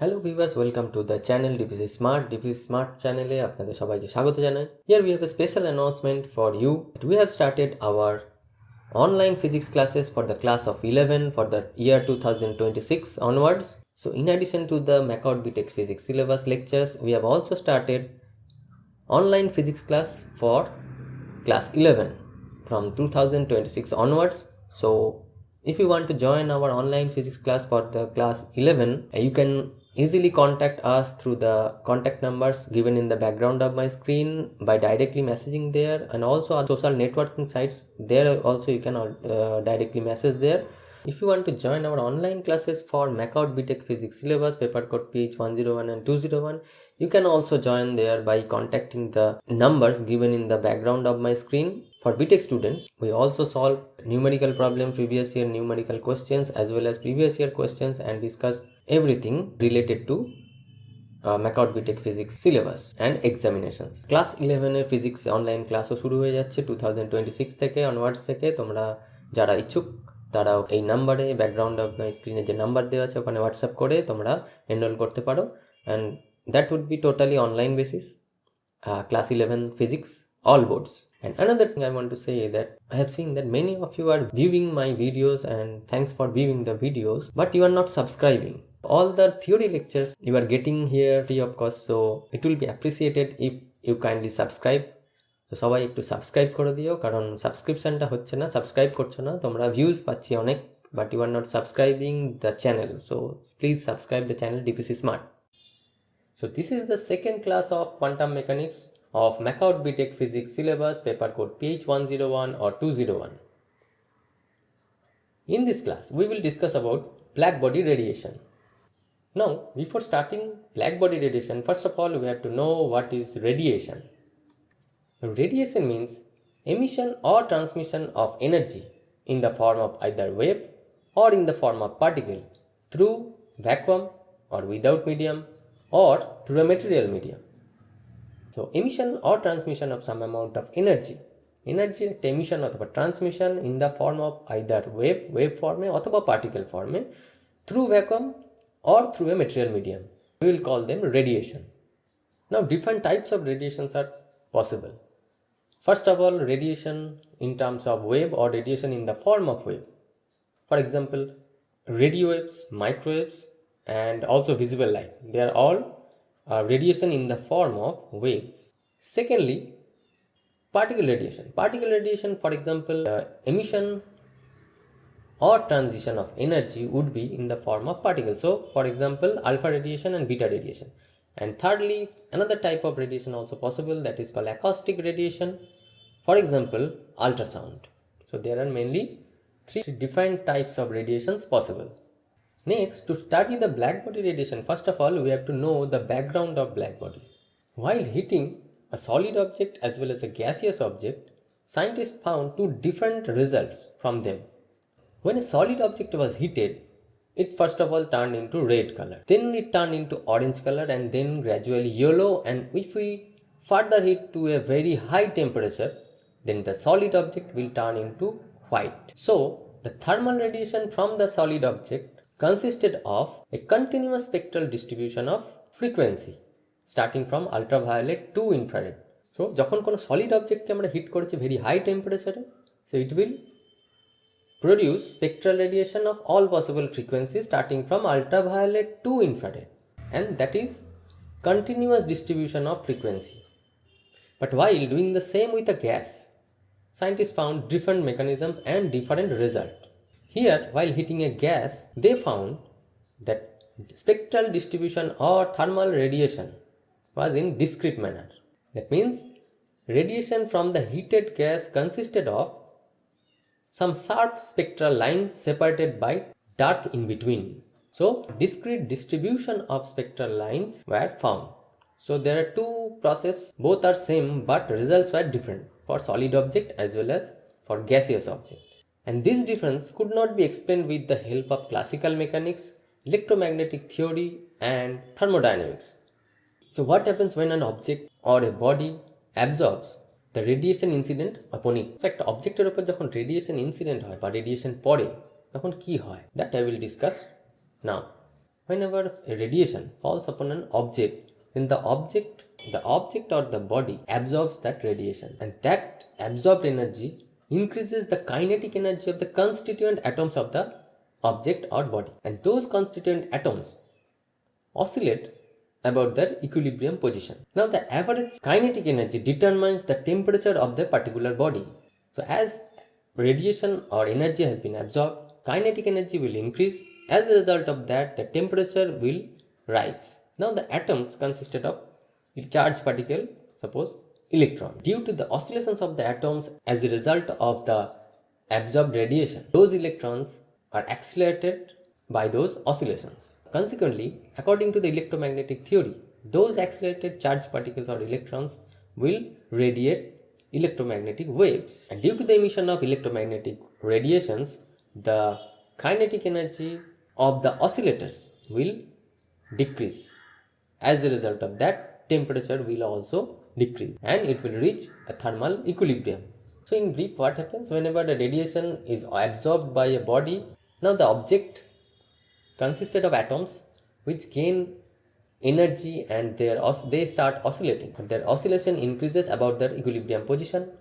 Hello viewers, welcome to the channel DPC Smart channel এ আপনাদের সবাইকে স্বাগত জানাই। Here we have a special announcement for you. We have started our online physics classes for the class of 11 for the year 2026 onwards. So in addition to the MAKAUT B.Tech physics syllabus lectures, we have also started online physics class for class 11 from 2026 onwards. So if you want to join our online physics class for the class 11, you can easily contact us through the contact numbers given in the background of my screen by directly messaging there, and also on social networking sites there also you can directly message there. If you want to join our online classes for MAKAUT B.Tech physics syllabus paper code page 101 and 201, you can also join there by contacting the numbers given in the background of my screen. For B.Tech students, we also solve numerical problems, previous year numerical questions as well as previous year questions, and discuss everything related to MAKAUT B.Tech physics syllabus and examinations. Class 11 এর physics online ক্লাসও শুরু হয়ে যাচ্ছে 2026 থেকে onwards থেকে। তোমরা যারা ইচ্ছুক তারা এই নাম্বারে ব্যাকগ্রাউন্ড অফ মাই স্ক্রিনে যে নাম্বার দেওয়া আছে ওখানে হোয়াটসঅ্যাপ করে তোমরা এনরোল করতে পারো, and that would be totally online basis. Class 11 physics all boards. And another thing I want to say is that I have seen that many of you are viewing my videos, and thanks for viewing the videos, but you are not subscribing. All the theory lectures you are getting here free of cost, so it will be appreciated if you kindly subscribe. তো সবাই একটু subscribe করে দিও, কারণ সাবস্ক্রিপশনটা হচ্ছে না, subscribe করছো না, তোমরা ভিউজ পাচ্ছি অনেক, but you are not subscribing the channel, so please subscribe the channel DPC Smart. So this is the second class of quantum mechanics of MAKAUT B.Tech physics syllabus paper code page 101 or 201. In this class we will discuss about blackbody radiation. Now before starting blackbody radiation, first of all we have to know what is radiation. Radiation means emission or transmission of energy in the form of either wave or in the form of particle through vacuum or without medium or through a material medium. So emission or transmission of some amount of energy একটা emission অথবা transmission in the form of either wave form অথবা particle form through vacuum or through a material medium. We will call them radiation. Now different types of radiations are possible. First of all, radiation in terms of wave or radiation in the form of wave. For example, radio waves, microwaves, and also visible light. They are all radiation in the form of waves. Secondly, particle radiation. Particle radiation, for example, emission or transition of energy would be in the form of particles. So, for example, alpha radiation and beta radiation. And thirdly, another type of radiation also possible, that is called acoustic radiation. For example, ultrasound. So there are mainly three different types of radiations possible. Next, to study the blackbody radiation, first of all we have to know the background of blackbody. While hitting a solid object as well as a gaseous object, scientists found two different results from them. When a solid object was heated, it first of all turned into red color, then it turned into orange color, and then gradually yellow, and if we further heat to a very high temperature, then the solid object will turn into white. So the thermal radiation from the solid object consisted of a continuous spectral distribution of frequency starting from ultraviolet to infrared. So যখন কোনো solid object কে আমরা hit করেছি very high temperature, so it will produce spectral radiation of all possible frequencies starting from ultraviolet to infrared, and that is continuous distribution of frequency. But while doing the same with a gas, scientists found different mechanisms and different results. Here, while heating a gas, they found that spectral distribution or thermal radiation was in discrete manner. That means radiation from the heated gas consisted of some sharp spectral lines separated by dark in between. So discrete distribution of spectral lines were found. So there are two processes, both are same but results were different for solid object as well as for gaseous object. And this difference could not be explained with the help of classical mechanics, electromagnetic theory, and thermodynamics. So what happens when an object or a body absorbs the radiation incident upon it? So একটা অবজেক্টের উপর যখন radiation incident হয় বা radiation পড়ে তখন কি হয়, that I will discuss now. Whenever a radiation falls upon an object, then the object or the body absorbs that radiation, and that absorbed energy increases the kinetic energy of the constituent atoms of the object or body, and those constituent atoms oscillate about their equilibrium position. Now the average kinetic energy determines the temperature of the particular body. So as radiation or energy has been absorbed, kinetic energy will increase. As a result of that, the temperature will rise. Now the atoms consisted of a charged particle, suppose electron. Due to the oscillations of the atoms as a result of the absorbed radiation, those electrons are accelerated by those oscillations. Consequently, according to the electromagnetic theory, those accelerated charged particles or electrons will radiate electromagnetic waves. And due to the emission of electromagnetic radiations, the kinetic energy of the oscillators will decrease. As a result of that, temperature will also decrease and it will reach a thermal equilibrium. So in brief, what happens whenever the radiation is absorbed by a body? Now the object consisted of atoms which gain energy and they start oscillating. Their oscillation increases about their equilibrium position.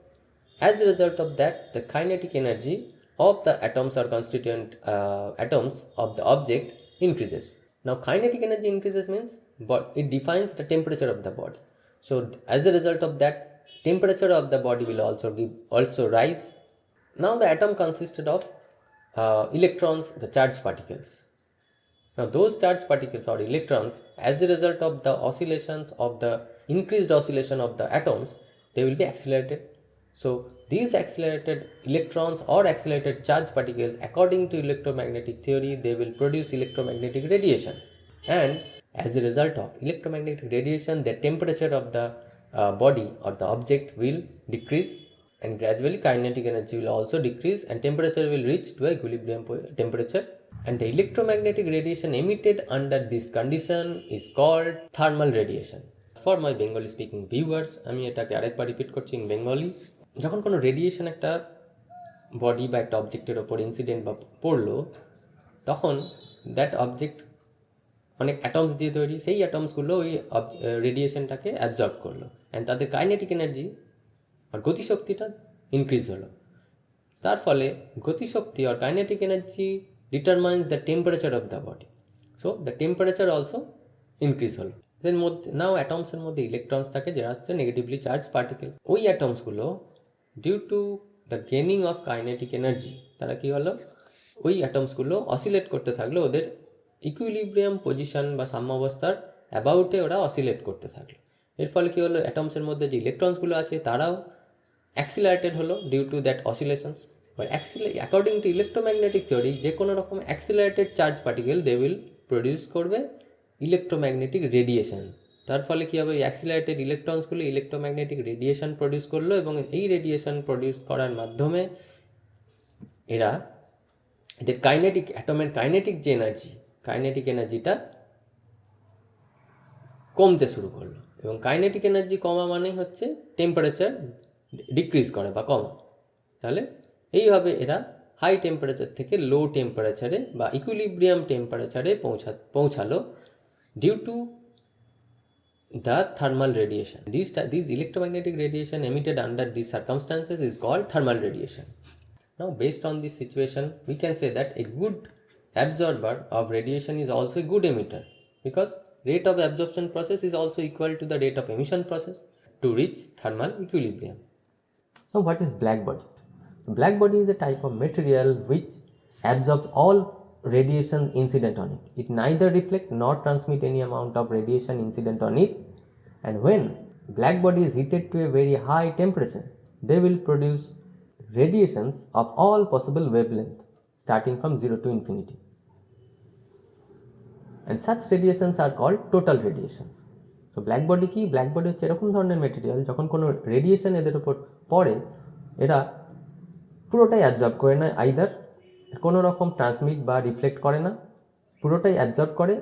As a result of that, the kinetic energy of the atoms or constituent atoms of the object increases. Now kinetic energy increases means but it defines the temperature of the body. So as a result of that, temperature of the body will also rise. Now the atom consisted of electrons, the charged particles. Now those charged particles or electrons, as a result of the oscillations of the increased oscillation of the atoms, they will be accelerated. So these accelerated electrons or accelerated charged particles, according to electromagnetic theory, they will produce electromagnetic radiation. And as a result of electromagnetic radiation, the temperature of the body or the object will decrease, and gradually kinetic energy will also decrease and temperature will reach to equilibrium temperature. And the electromagnetic radiation emitted under this condition is called thermal radiation. For my Bengali speaking viewers, আমি এটাকে আরেকবার repeat করছি in Bengali. যখন কোনো radiation একটা body বা একটা অবজেক্টের ওপর ইনসিডেন্ট বা পড়লো, তখন দ্যাট অবজেক্ট অনেক অ্যাটমস দিয়ে তৈরি, সেই অ্যাটমসগুলো ওই রেডিয়েশনটাকে অ্যাবজর্ব করলো অ্যান্ড তাদের কাইনেটিক এনার্জি আর গতিশক্তিটা ইনক্রিজ হলো। তার ফলে গতিশক্তি or kinetic energy determines the temperature of the body. So the temperature also increase হলো। then now atoms এর মধ্যে ইলেকট্রনস থাকে যারা হচ্ছে নেগেটিভলি চার্জ পার্টিকেল। ওই অ্যাটমসগুলো due to the gaining of kinetic energy তারা কি হলো, ওই অ্যাটমসগুলো অসিলেট করতে থাকলো, ওদের ইকুইলিব্রিয়াম পজিশন বা সাম্যাবস্থার অ্যাবাউটে ওরা অসিলেট করতে থাকলো। এর ফলে কি হলো, অ্যাটমসের মধ্যে যে ইলেকট্রনসগুলো আছে তারাও অ্যাক্সিলারেটেড হলো due to that oscillations. But according to electromagnetic theory, যে কোনো রকম accelerated charge particle they will produce করবে ইলেকট্রোম্যাগনেটিক রেডিয়েশন। তার ফলে কী হবে, এই অ্যাক্সিলারেটেড ইলেকট্রনসগুলো ইলেকট্রোম্যাগনেটিক রেডিয়েশন প্রডিউস করলো এবং এই রেডিয়েশন প্রডিউস করার মাধ্যমে এরা এদের কাইনেটিক অ্যাটমের কাইনেটিক যে এনার্জি, কাইনেটিক এনার্জিটা কমতে শুরু করলো। এবং কাইনেটিক এনার্জি কমা মানেই হচ্ছে টেম্পারেচার ডিক্রিজ করা বা কমা। তাহলে এইভাবে এরা হাই টেম্পারেচার থেকে লো টেম্পারেচারে বা ইকুইলিব্রিয়াম টেম্পারেচারে পৌঁছালো due to the thermal radiation. These electromagnetic radiation emitted under these circumstances is called thermal radiation. Now based on this situation, we can say that a good absorber of radiation is also a good emitter, because rate of absorption process is also equal to the rate of emission process to reach thermal equilibrium. Now what is blackbody? So blackbody is a type of material which absorbs all radiation incident on it. It neither reflect nor transmit any amount of radiation incident on it, and when blackbody is heated to a very high temperature, they will produce radiations of all possible wavelength starting from 0 to infinity, and such radiations are called total radiations. So blackbody কি, blackbody হচ্ছে এরকম ধরনের material যখন কোনো radiation এদের উপর পড়ে এরা পুরোটাই অ্যাবজর্ব করে না, আইদার কোনো রকম ট্রান্সমিট বা রিফ্লেক্ট করে না, পুরোটাই অ্যাবজর্ব করে,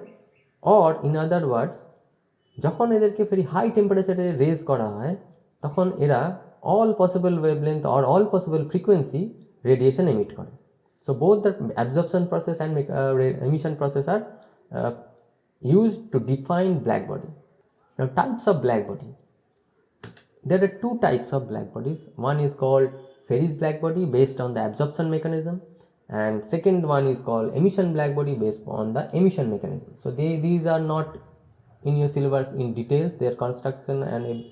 অর ইন আদার ওয়ার্ডস যখন এদেরকে ভেরি হাই টেম্পারেচারে রেজ করা হয় তখন এরা all possible wavelength or all possible frequency radiation emit করে। So both the absorption process and emission process আর used to define black body. Now, types of black body. There are two types of black bodies. One is called Ferris black body based on the absorption mechanism, and second one is called emission black body based on the emission mechanism. So these are not in your syllabus in details, their construction and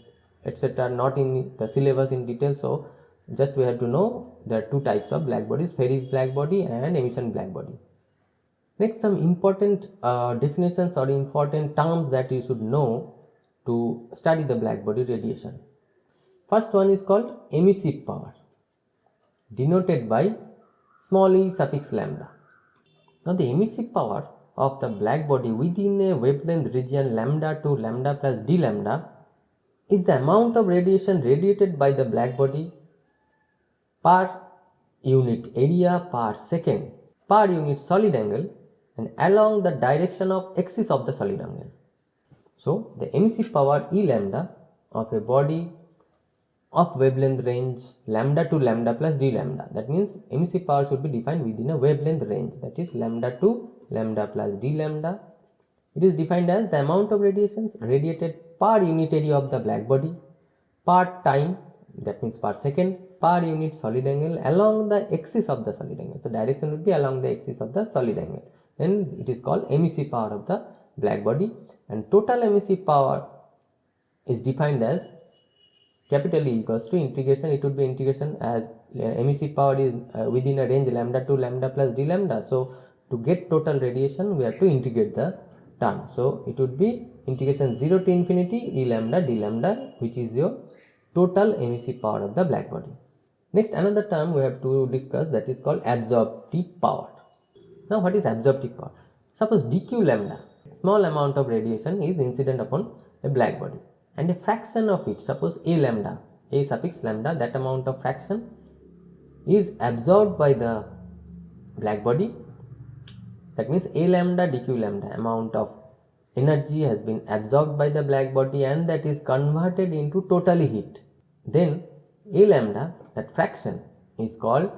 etc. not in the syllabus in detail. So just we have to know there are two types of black bodies, Ferris black body and emission black body. Next, some important definitions or important terms that you should know to study the black body radiation. First one is called emissive power, denoted by small e suffix lambda. Now, the emissive power of the black body within a wavelength region lambda to lambda plus d lambda is the amount of radiation radiated by the black body per unit area per second per unit solid angle and along the direction of axis of the solid angle. So, the emissive power E lambda of a body of wavelength range lambda to lambda plus d lambda, that means emissive power should be defined within a wavelength range, that is lambda to lambda plus d lambda. It is defined as the amount of radiations radiated per unit area of the black body per time, that means per second, per unit solid angle along the axis of the solid angle. So, direction would be along the axis of the solid angle, and it is called emissive power of the black body. And total emissive power is defined as capital E equals to integration, it would be integration as emissive power is within a range lambda to lambda plus d lambda. So, to get total radiation we have to integrate the term. So, it would be integration 0 to infinity E lambda d lambda, which is your total emissive power of the black body. Next, another term we have to discuss, that is called absorptive power. Now, what is absorptive power? Suppose dq lambda, small amount of radiation is incident upon a black body, and a fraction of it, suppose a lambda, a suffix lambda, that amount of fraction is absorbed by the black body. That means a lambda dq lambda amount of energy has been absorbed by the black body and that is converted into total heat. Then a lambda, that fraction, is called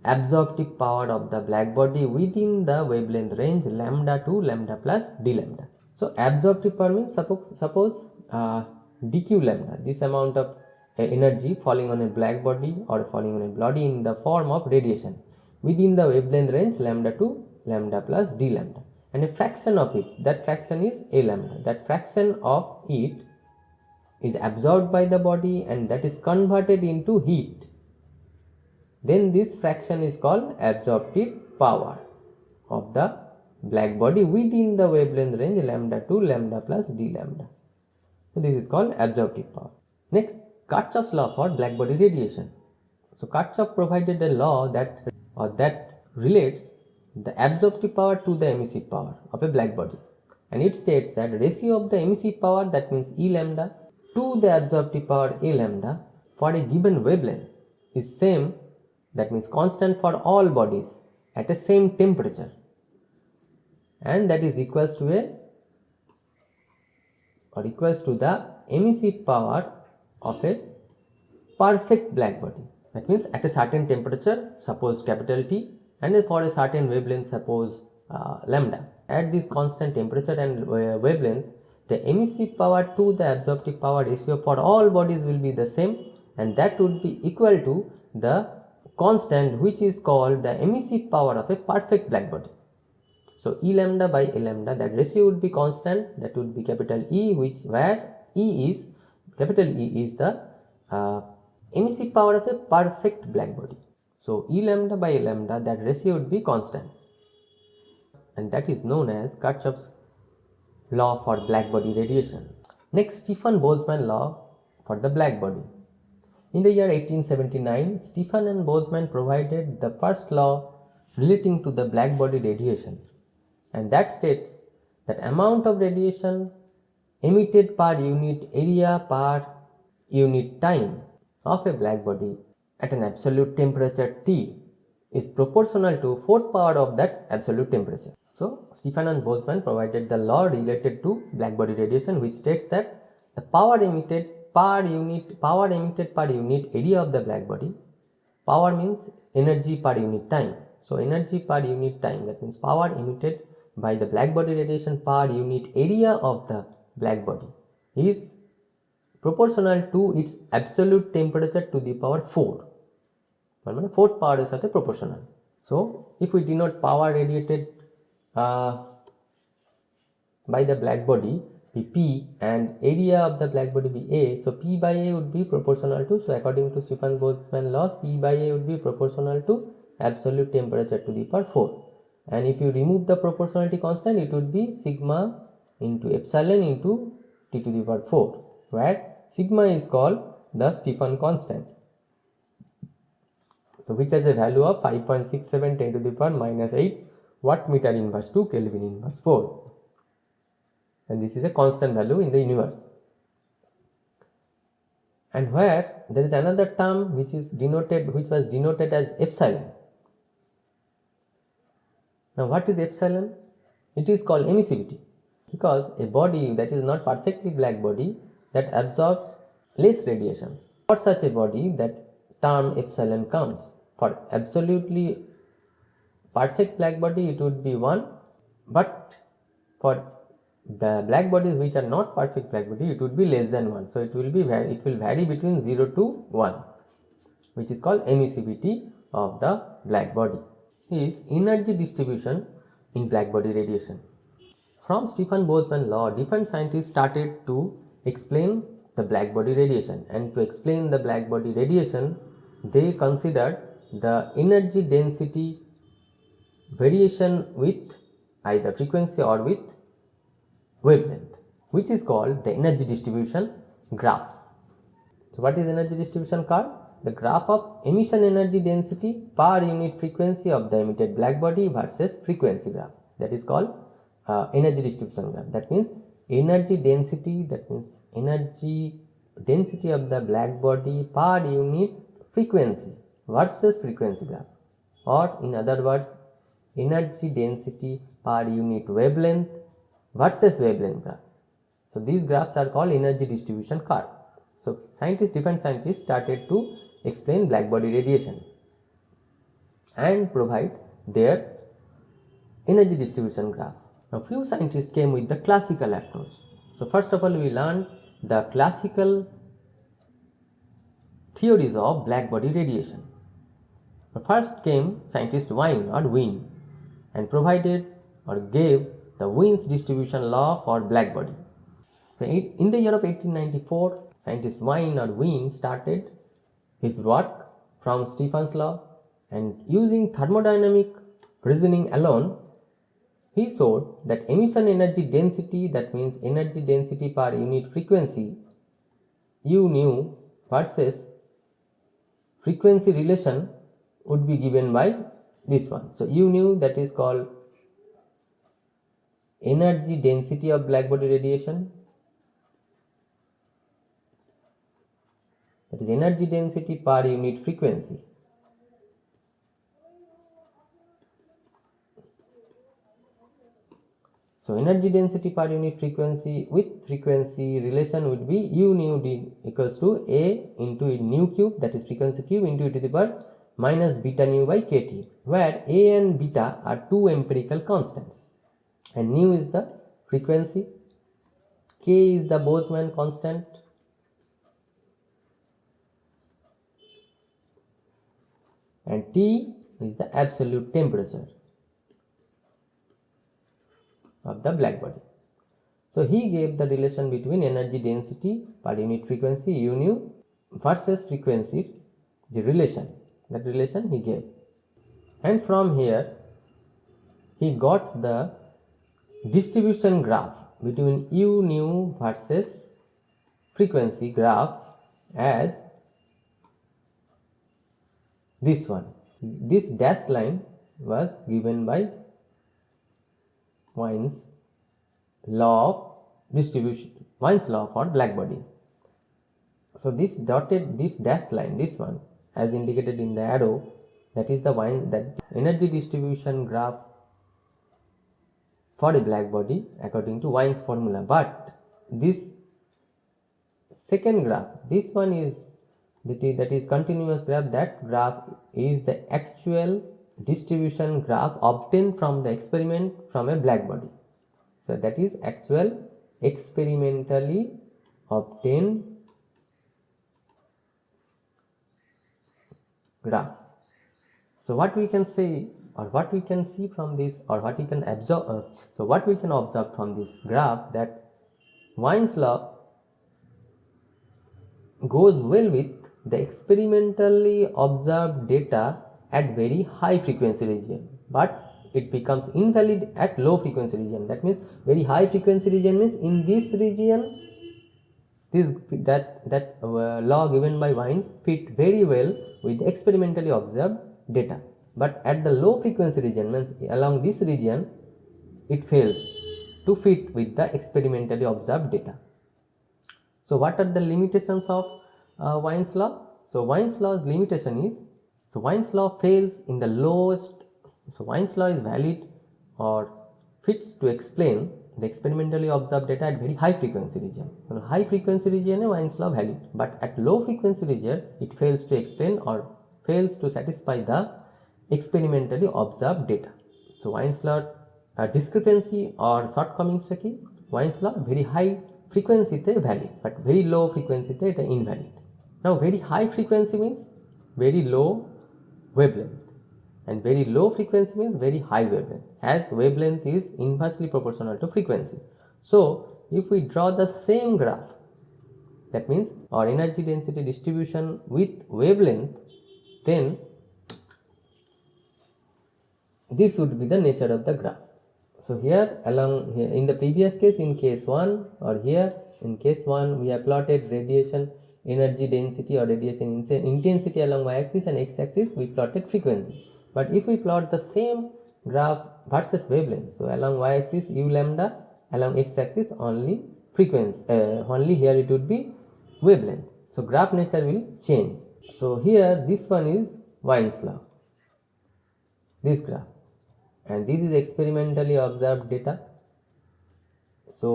absorptive power of the black body within the wavelength range lambda to lambda plus d lambda. So, absorptive power means suppose dq lambda, this amount of energy falling on a black body or falling on a body in the form of radiation within the wavelength range lambda to lambda plus d lambda, and a fraction of it, that fraction is a lambda, that fraction of it is absorbed by the body and that is converted into heat. Then this fraction is called absorptive power of the black body within the wavelength range lambda to lambda plus d lambda. So, this is called absorptive power. Next, Kirchhoff's law for black body radiation. So, Kirchhoff provided a law that relates the absorptive power to the emissive power of a black body, and it states that ratio of the emissive power, that means E lambda, to the absorptive power A lambda for a given wavelength is same, that means constant for all bodies at the same temperature, and that is equals to the emissive power of a perfect black body. That means at a certain temperature, suppose capital T, and for a certain wavelength, suppose lambda, at this constant temperature and wavelength, the emissive power to the absorptive power ratio for all bodies will be the same, and that would be equal to the constant which is called the emissive power of a perfect black body. So, E lambda by A lambda, that ratio would be constant, that would be capital E, where capital E is the emissive power of a perfect black body. So, E lambda by A lambda, that ratio would be constant, and that is known as Kirchhoff's law for black body radiation. Next, Stefan-Boltzmann law for the black body. In the year 1879, Stefan and Boltzmann provided the first law relating to the black body radiation, and that states that amount of radiation emitted per unit area per unit time of a black body at an absolute temperature T is proportional to fourth power of that absolute temperature. So, Stefan and Boltzmann provided the law related to black body radiation, which states that the power emitted per unit area of the black body, power means energy per unit time. So, energy per unit time, that means power emitted by the blackbody radiation per unit area of the blackbody is proportional to its absolute temperature to the power 4. মানে 4th power এর সাথে proportional. So if we denote power radiated by the blackbody be P and area of the blackbody be A, so P by A would be proportional to, so according to Stefan-Boltzmann law, P by A would be proportional to absolute temperature to the power 4. And if you remove the proportionality constant, it would be sigma into epsilon into T to the power 4, where sigma is called the Stefan constant, so which has a value of 5.67 10 to the power minus 8 watt meter inverse to Kelvin inverse 4, and this is a constant value in the universe. And where there is another term which was denoted as epsilon. Now what is epsilon? It is called emissivity, because a body that is not perfectly black body that absorbs less radiations. For such a body, that term epsilon comes. For absolutely perfect black body it would be 1, but for the black bodies which are not perfect black body it would be less than 1, so it will vary between 0 to 1, which is called emissivity of the black body. Is energy distribution in black body radiation. From Stefan-Boltzmann law, different scientists started to explain the black body radiation, and to explain the black body radiation they considered the energy density variation with either frequency or with wavelength, which is called the energy distribution graph. So what is energy distribution curve? The graph of emission energy density per unit frequency of the emitted black body versus frequency graph, that is called energy distribution graph. That means energy density of the black body per unit frequency versus frequency graph, or in other words energy density per unit wavelength versus wavelength graph. So these graphs are called energy distribution curve. So different scientists started to explain black body radiation and provide their energy distribution graph. Now few scientists came with the classical approach. So first of all we learned the classical theories of black body radiation. First came scientist Wien and provided or gave the Wien's distribution law for black body. So in the year of 1894, scientist Wien started his work from Stefan's law, and using thermodynamic reasoning alone he showed that emission energy density, that means energy density per unit frequency u nu versus frequency relation would be given by this one. So u nu, that is called energy density of black body radiation, that is energy density per unit frequency. So energy density per unit frequency with frequency relation would be u nu d equals to a into nu cube, that is frequency cube, into e to the power minus beta nu by kt, where a and beta are two empirical constants and nu is the frequency, k is the Boltzmann constant, and T is the absolute temperature of the black body. So he gave the relation between energy density per unit frequency u nu versus frequency, that relation he gave, and from here he got the distribution graph between u nu versus frequency graph as this one. This dashed line was given by Wien's law of distribution, Wien's law for black body. So this dashed line, this one, as indicated in the arrow, that is the that energy distribution graph for a black body according to Wien's formula. But this second graph, this one is that is continuous graph, that graph is the actual distribution graph obtained from the experiment from a black body. So that is actual experimentally obtained graph. So what we can say, or what we can see from this, or what we can observe, so what we can observe from this graph, that Wien's law goes well with the experimentally observed data at very high frequency region, but it becomes invalid at low frequency region. That means very high frequency region means in this region, law given by Wien's fit very well with the experimentally observed data, but at the low frequency region means along this region it fails to fit with the experimentally observed data. So what are the limitations of Wien's law? So Wien's law's limitation is, so Wien's law fails in the lowest, so Wien's law is valid or fits to explain the experimentally observed data at very high frequency region. In high frequency region Wien's law valid, but at low frequency region it fails to explain or fails to satisfy the experimentally observed data. So Wien's law discrepancy or shortcomings কি? Wien's law very high frequency te valid, but very low frequency te এটা invalid. Now very high frequency means very low wavelength, and very low frequency means very high wavelength, as wavelength is inversely proportional to frequency. So if we draw the same graph, that means our energy density distribution with wavelength, then this would be the nature of the graph. So here along here in the previous case, in case 1, or here in case 1 we have plotted radiation energy density or radiation intensity along y-axis, and x-axis we plotted frequency. But if we plot the same graph versus wavelength, so along y-axis u lambda, along x-axis only frequency, only here it would be wavelength. So graph nature will change. So here this one is Wien's law, this graph, and this is experimentally observed data. So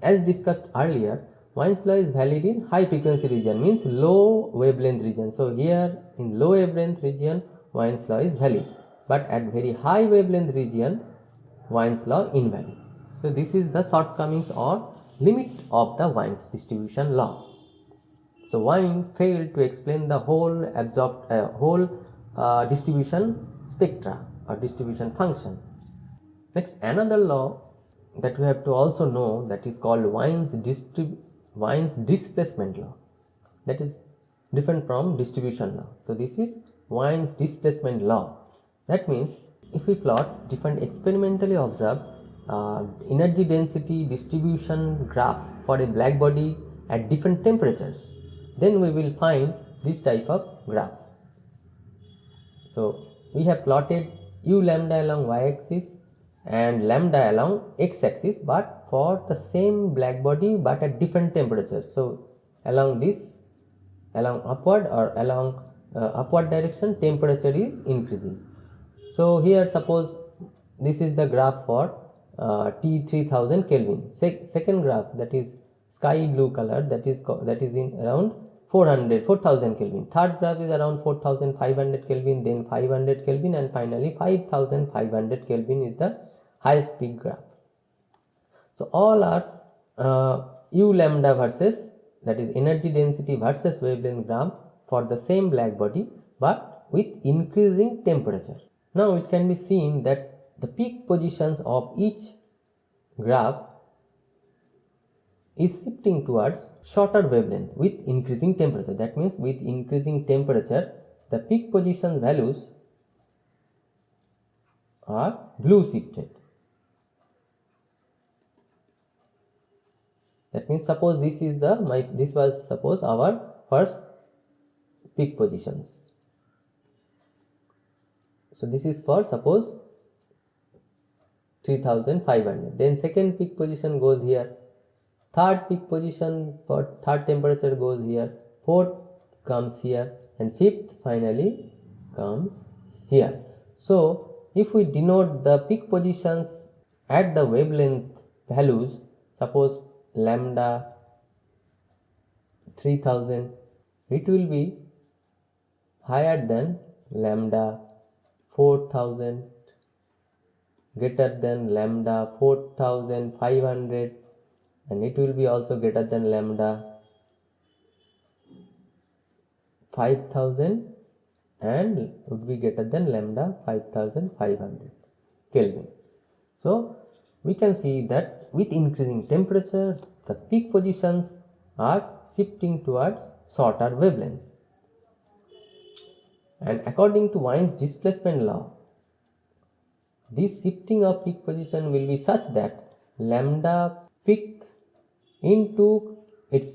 as discussed earlier, Wien's law is valid in high frequency region, means low wavelength region. So here in low wavelength region Wien's law is valid, but at very high wavelength region Wien's law invalid. So this is the shortcomings or limit of the Wien's distribution law. So Wien failed to explain the whole distribution spectra or distribution function. Next, another law that we have to also know, that is called Wien's displacement law. That is different from distribution law. So this is Wien's displacement law. That means if we plot different experimentally observed energy density distribution graph for a black body at different temperatures, then we will find this type of graph. So we have plotted u lambda along y-axis and lambda along x-axis, but for the same black body but at different temperatures. So along upward or along upward direction temperature is increasing. So here suppose this is the graph for T 3000 Kelvin. Second graph, that is sky blue color, that is in around 4000 Kelvin. Third graph is around 4500 Kelvin, then 500 Kelvin, and finally 5500 Kelvin is the highest peak graph. So all are u lambda versus, that is energy density versus wavelength graph for the same black body but with increasing temperature. Now it can be seen that the peak positions of each graph is shifting towards shorter wavelength with increasing temperature. That means with increasing temperature the peak position values are blue shifted. That means suppose this is this was suppose our first peak positions. So this is for suppose 3500. Then second peak position goes here. Third peak position for third temperature goes here. Fourth comes here, and fifth finally comes here. So if we denote the peak positions at the wavelength values, suppose lambda 3000, it will be higher than lambda 4000, greater than lambda 4500, and it will be also greater than lambda 5000 and would be greater than lambda 5500 Kelvin. So we can see that with increasing temperature, the peak positions are shifting towards shorter wavelengths. And according to Wien's displacement law, this shifting of peak position will be such that lambda peak into its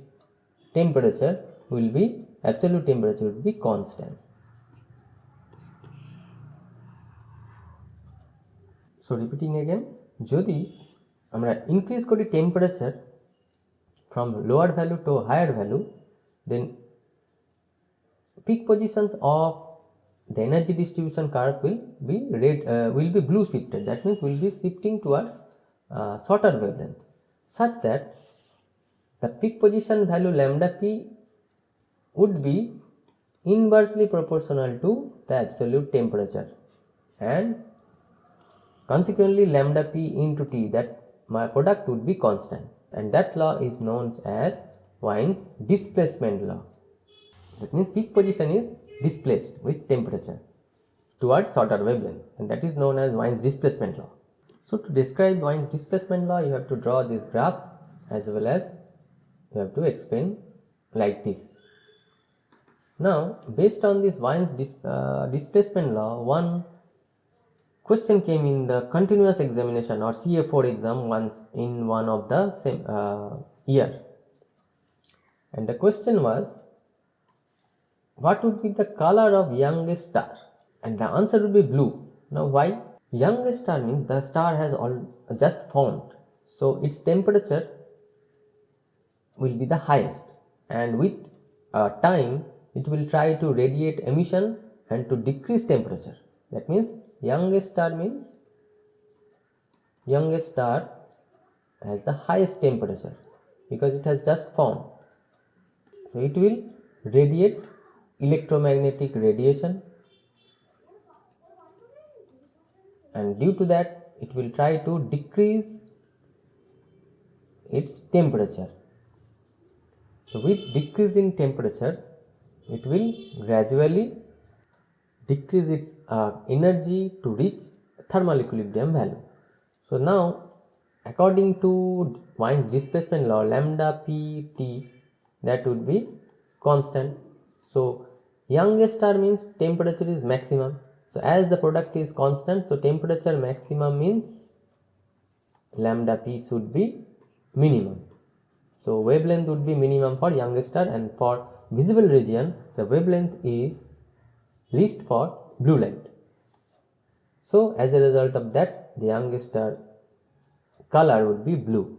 temperature will be, absolute temperature will be constant. So repeating again, যদি আমরা increase করি temperature from lower value to higher value, then peak positions of the energy distribution curve will be blue shifted. That means will be shifting towards shorter wavelength, such that the peak position value lambda p would be inversely proportional to the absolute temperature, and consequently lambda p into t, that my product would be constant, and that law is known as Wien's displacement law. That means peak position is displaced with temperature towards shorter wavelength, and that is known as Wien's displacement law. So to describe Wien's displacement law, you have to draw this graph, as well as you have to explain like this. Now based on this Wien's displacement law, one question came in the continuous examination or CA4 exam once in one of the same year, and the question was, what would be the color of youngest star? And the answer would be blue. Now why? Youngest star means the star has just formed, so its temperature will be the highest, and with time it will try to radiate emission and to decrease temperature. That means youngest star has the highest temperature because it has just formed, so it will radiate electromagnetic radiation, and due to that it will try to decrease its temperature. So with decrease in temperature, it will gradually decrease its energy to reach thermal equilibrium value. So now according to Wien's displacement law, lambda p t, that would be constant. So youngest star means temperature is maximum, so as the product is constant, so temperature maximum means lambda p should be minimum. So wavelength would be minimum for youngest star, and for visible region the wavelength is least for blue light. So as a result of that, the youngest star color would be blue.